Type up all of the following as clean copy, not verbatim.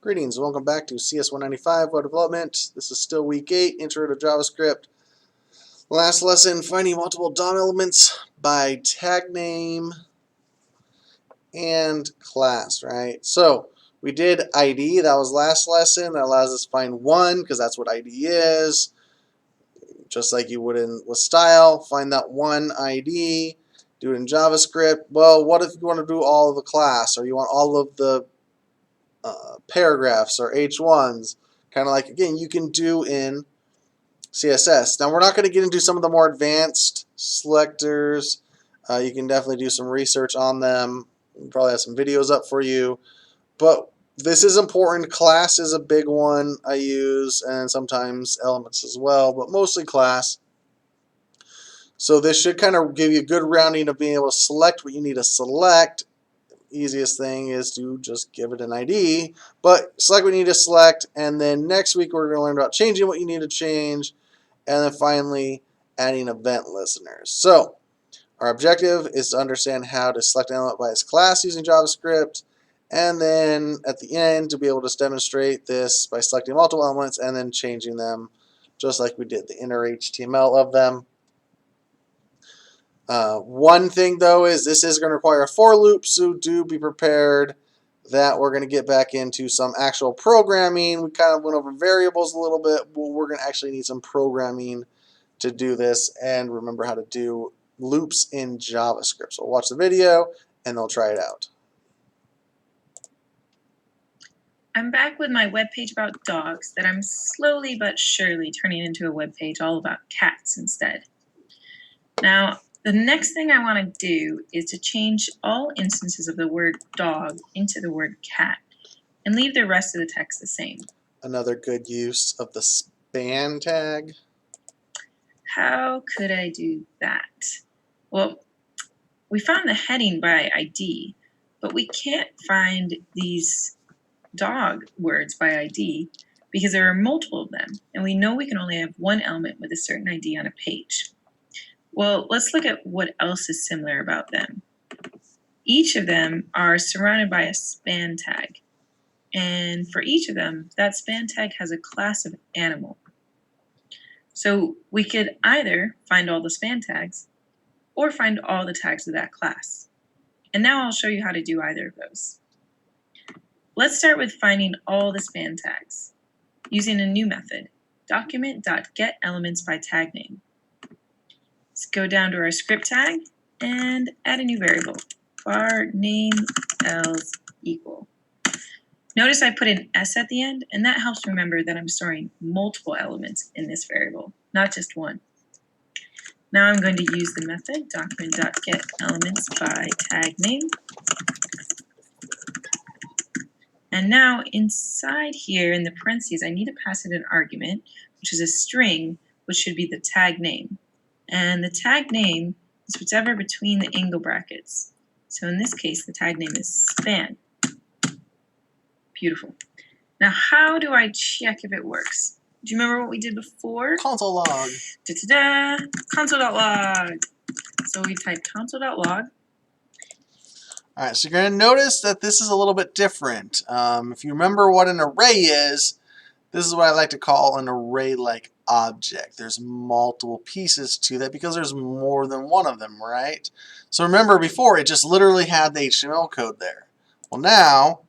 Greetings and welcome back to CS195 Web Development. This is still week 8, Intro to JavaScript. Last lesson, finding multiple DOM elements by tag name and class, right? So we did ID, that was last lesson. That allows us to find one because that's what ID is. Just like you would with style, find that one ID, do it in JavaScript. Well, what if you want to do all of the class, or you want all of the paragraphs or H1s, kind of like, again, you can do in CSS. Now, we're not going to get into some of the more advanced selectors. You can definitely do some research on them. We'll probably have some videos up for you. But this is important. Class is a big one I use, and sometimes elements as well, but mostly class. So this should kind of give you a good rounding of being able to select what you need to select. Easiest thing is to just give it an ID, but select what you need to select, and then next week we're going to learn about changing what you need to change, and then finally adding event listeners. So our objective is to understand how to select an element by its class using JavaScript, and then at the end to be able to demonstrate this by selecting multiple elements and then changing them just like we did the inner HTML of them. One thing though is this is going to require a for loop, so do be prepared that we're going to get back into some actual programming. We kind of went over variables a little bit, but we're going to actually need some programming to do this and remember how to do loops in JavaScript. So watch the video and they'll try it out. I'm back with my webpage about dogs that I'm slowly but surely turning into a webpage all about cats instead. Now, the next thing I want to do is to change all instances of the word dog into the word cat and leave the rest of the text the same. Another good use of the span tag. How could I do that? Well, we found the heading by ID, but we can't find these dog words by ID because there are multiple of them, and we know we can only have one element with a certain ID on a page. Well, let's look at what else is similar about them. Each of them are surrounded by a span tag, and for each of them, that span tag has a class of animal. So we could either find all the span tags or find all the tags of that class. And now I'll show you how to do either of those. Let's start with finding all the span tags using a new method, document.getElementsByTagName. Let's go down to our script tag and add a new variable, var name else equal. Notice I put an S at the end, and that helps remember that I'm storing multiple elements in this variable, not just one. Now I'm going to use the method document.getElementsByTagName. And now inside here in the parentheses, I need to pass it an argument, which is a string, which should be the tag name. And the tag name is whatever between the angle brackets. So in this case, the tag name is span. Beautiful. Now, how do I check if it works? Do you remember what we did before? Console log. Da-da-da! Console.log. So we type console.log. All right, so you're going to notice that this is a little bit different. If you remember what an array is, this is what I like to call an array-like object. There's multiple pieces to that because there's more than one of them, right? So remember before, it just literally had the HTML code there. Well now,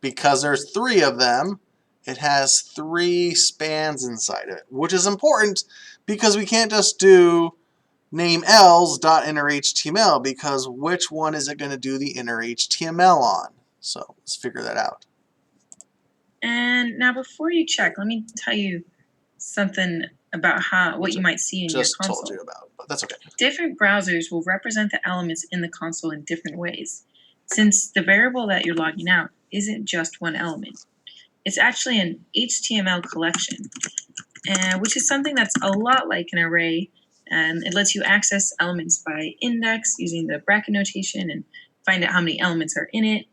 because there's 3 of them, it has 3 spans inside of it, which is important because we can't just do name else.innerHTML because which one is it going to do the inner HTML on? So let's figure that out. And now before you check, let me tell you something about what you might see in your console. Just told you about, but that's okay. Different browsers will represent the elements in the console in different ways, since the variable that you're logging out isn't just one element. It's actually an HTML collection, which is something that's a lot like an array, and it lets you access elements by index using the bracket notation and find out how many elements are in it.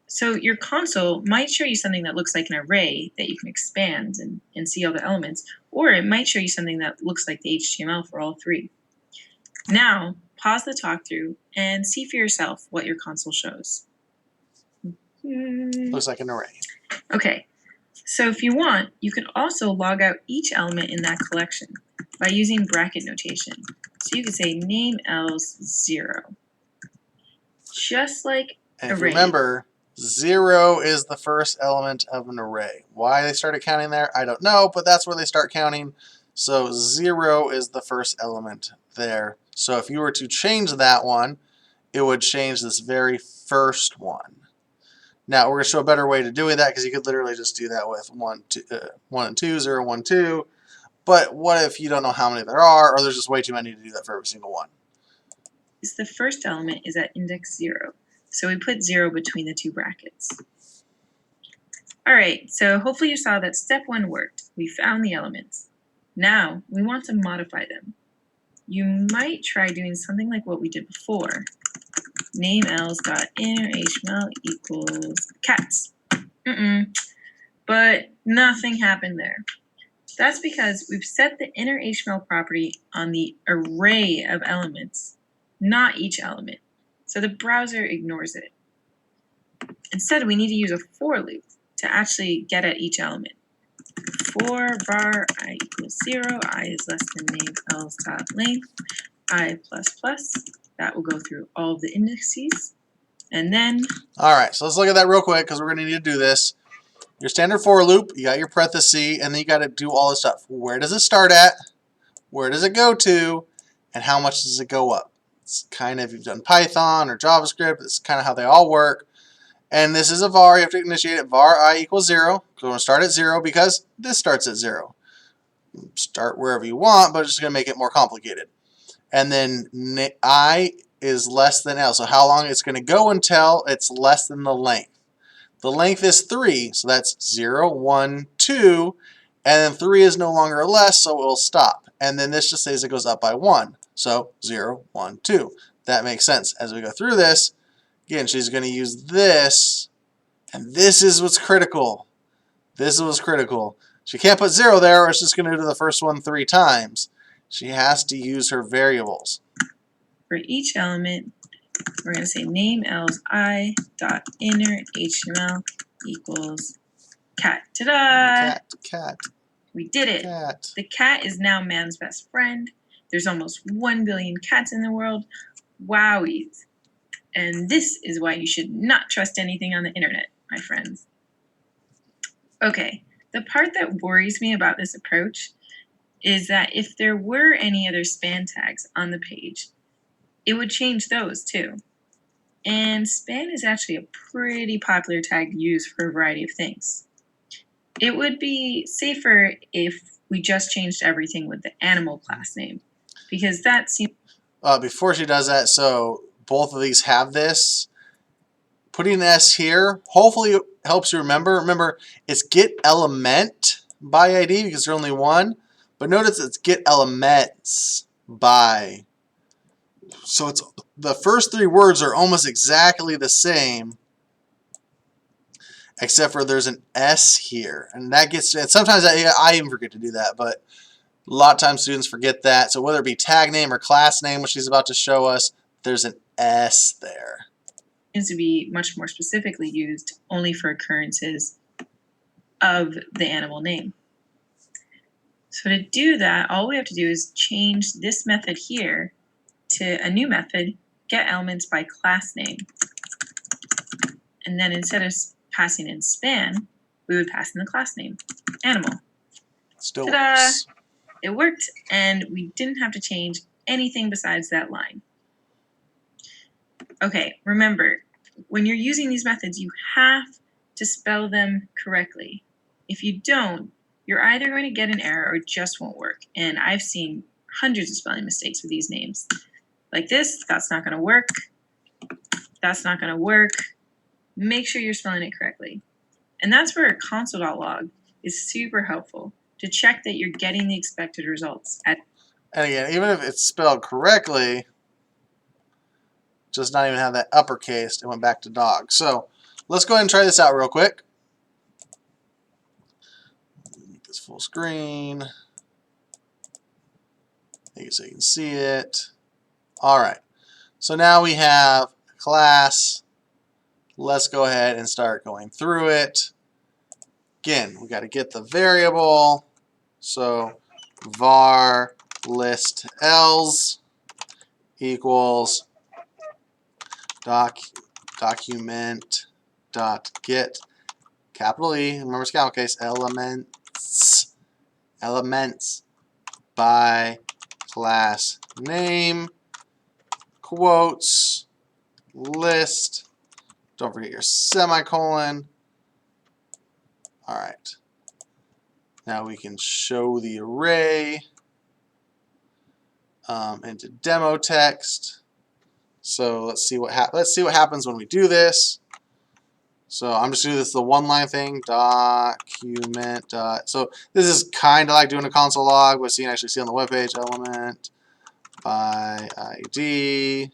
So your console might show you something that looks like an array that you can expand and see all the elements, or it might show you something that looks like the HTML for all 3. Now, pause the talk through and see for yourself what your console shows. Looks like an array. Okay, so if you want, you can also log out each element in that collection by using bracket notation. So you could say name else 0, just like And if you array. remember, 0 is the first element of an array. Why they started counting there, I don't know, but that's where they start counting. So 0 is the first element there. So if you were to change that one, it would change this very first one. Now we're going to show a better way to doing that because you could literally just do that with 1 and 2, 0, 1, 2. But what if you don't know how many there are, or there's just way too many to do that for every single one? The first element is at index 0, so we put 0 between the two brackets. All right, so hopefully you saw that step 1 worked. We found the elements. Now we want to modify them. You might try doing something like what we did before. Name else.innerHTML equals cats. But nothing happened there. That's because we've set the inner HTML property on the array of elements, not each element. So the browser ignores it. Instead, we need to use a for loop to actually get at each element. For var I equals 0, I is less than name else dot length, I plus plus. That will go through all of the indices. And then... All right, so let's look at that real quick because we're going to need to do this. Your standard for loop, you got your parenthesis, and then you got to do all this stuff. Where does it start at? Where does it go to? And how much does it go up? It's kind of, if you've done Python or JavaScript, it's kind of how they all work. And this is a var, you have to initiate it, var I equals 0. So we're going to start at 0 because this starts at 0. Start wherever you want, but it's just going to make it more complicated. And then I is less than L. So how long it's going to go until it's less than the length. The length is 3, so that's 0, 1, 2, and then 3 is no longer less, so it will stop. And then this just says it goes up by 1, so 0, 1, 2. That makes sense. As we go through this, again, she's going to use this, and this is what's critical. This is what's critical. She can't put 0 there, or it's just going to do the first one 3 times. She has to use her variables. For each element, we're going to say name else I dot inner HTML equals cat. Ta-da! Cat. We did it. Cat. The cat is now man's best friend. There's almost 1 billion cats in the world. Wowies. And this is why you should not trust anything on the internet, my friends. Okay, the part that worries me about this approach is that if there were any other span tags on the page, it would change those too. And span is actually a pretty popular tag used for a variety of things. It would be safer if we just changed everything with the animal class name, because that seems... Before she does that, so both of these have this. Putting an S here hopefully helps you remember. Remember, it's Getelement by ID because there's only one. But notice it's Getelements by. So it's the first 3 words are almost exactly the same, except for there's an S here, and that gets. And sometimes I even forget to do that, but a lot of times students forget that. So whether it be tag name or class name, which she's about to show us, there's an S there. Seems to be much more specifically used only for occurrences of the animal name. So to do that, all we have to do is change this method here to a new method, getElementsByClassName. And then instead of passing in span, we would pass in the class name, animal. Still Ta-da! works. It worked, and we didn't have to change anything besides that line. Okay, remember, when you're using these methods, you have to spell them correctly. If you don't, you're either going to get an error or it just won't work. And I've seen hundreds of spelling mistakes with these names. Like this, that's not going to work. That's not going to work. Make sure you're spelling it correctly. And that's where console.log is super helpful to check that you're getting the expected results. And again, even if it's spelled correctly, just not even have that uppercase, it went back to dog. So let's go ahead and try this out real quick. Make this full screen. Make it so you can see it. All right. So now we have a class. Let's go ahead and start going through it. again, we got to get the variable. So var list else equals document dot get capital E, remember it's capital case, elements by class name, quotes, list, don't forget your semicolon. Alright, now we can show the array into demo text. So let's see what happens when we do this. So I'm just going to do this the one-line thing, document. So this is kind of like doing a console log, but you can actually see on the web page, element by ID,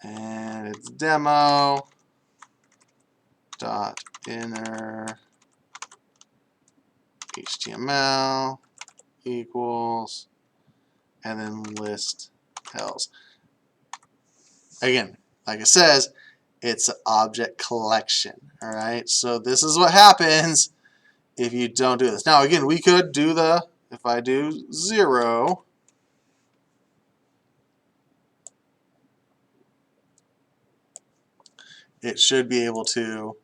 and it's demo dot inner HTML equals, and then list else. Again, like it says, it's an object collection. All right, so this is what happens if you don't do this. Now, again, we could do the, if I do 0, it should be able to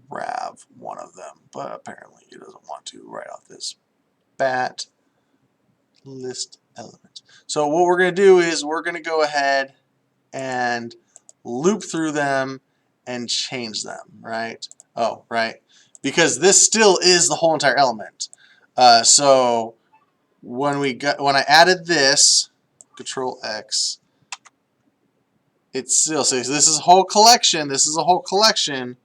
grab one of them, but apparently it doesn't want to right off this bat. List element. So what we're going to do is we're going to go ahead and loop through them and change them, right? Oh, right. Because this still is the whole entire element. So when I added this, Control X, it's still, so this is a whole collection. This is a whole collection.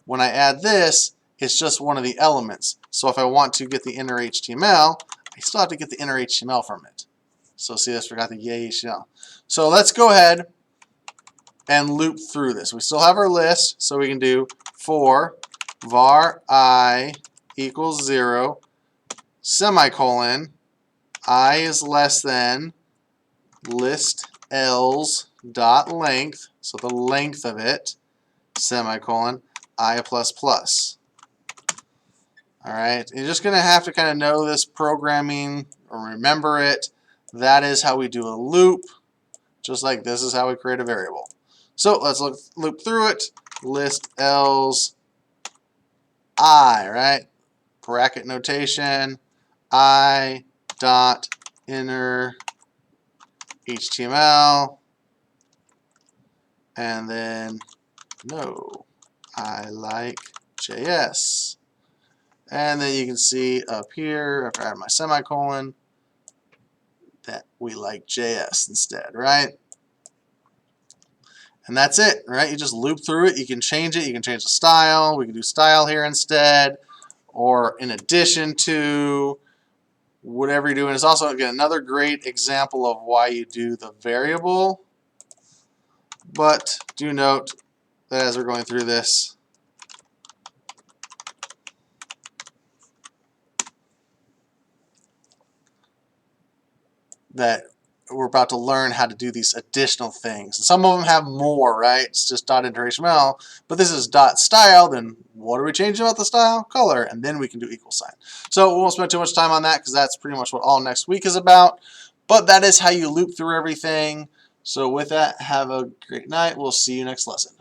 When I add this, it's just one of the elements. So if I want to get the inner HTML, I still have to get the inner HTML from it. So see, I forgot the yay HTML. So let's go ahead and loop through this. We still have our list, so we can do for var I equals 0, semicolon, I is less than list else dot length, so the length of it, semicolon, I plus plus. Alright, you're just going to have to kind of know this programming or remember it. That is how we do a loop, just like this is how we create a variable. So let's loop through it. List else I, right? Bracket notation, I dot inner HTML, and then no, I like JS. And then you can see up here, after I add my semicolon, that we like JS instead, right? And that's it, right? You just loop through it. You can change it. You can change the style. We can do style here instead, or in addition to whatever you're doing. It's also, again, another great example of why you do the variable. But do note that as we're going through this, that we're about to learn how to do these additional things. And some of them have more, right? It's just .inter.html, but this is .style. Then what are we changing about the style? Color, and then we can do equal sign. So we won't spend too much time on that because that's pretty much what all next week is about. But that is how you loop through everything. So with that, have a great night. We'll see you next lesson.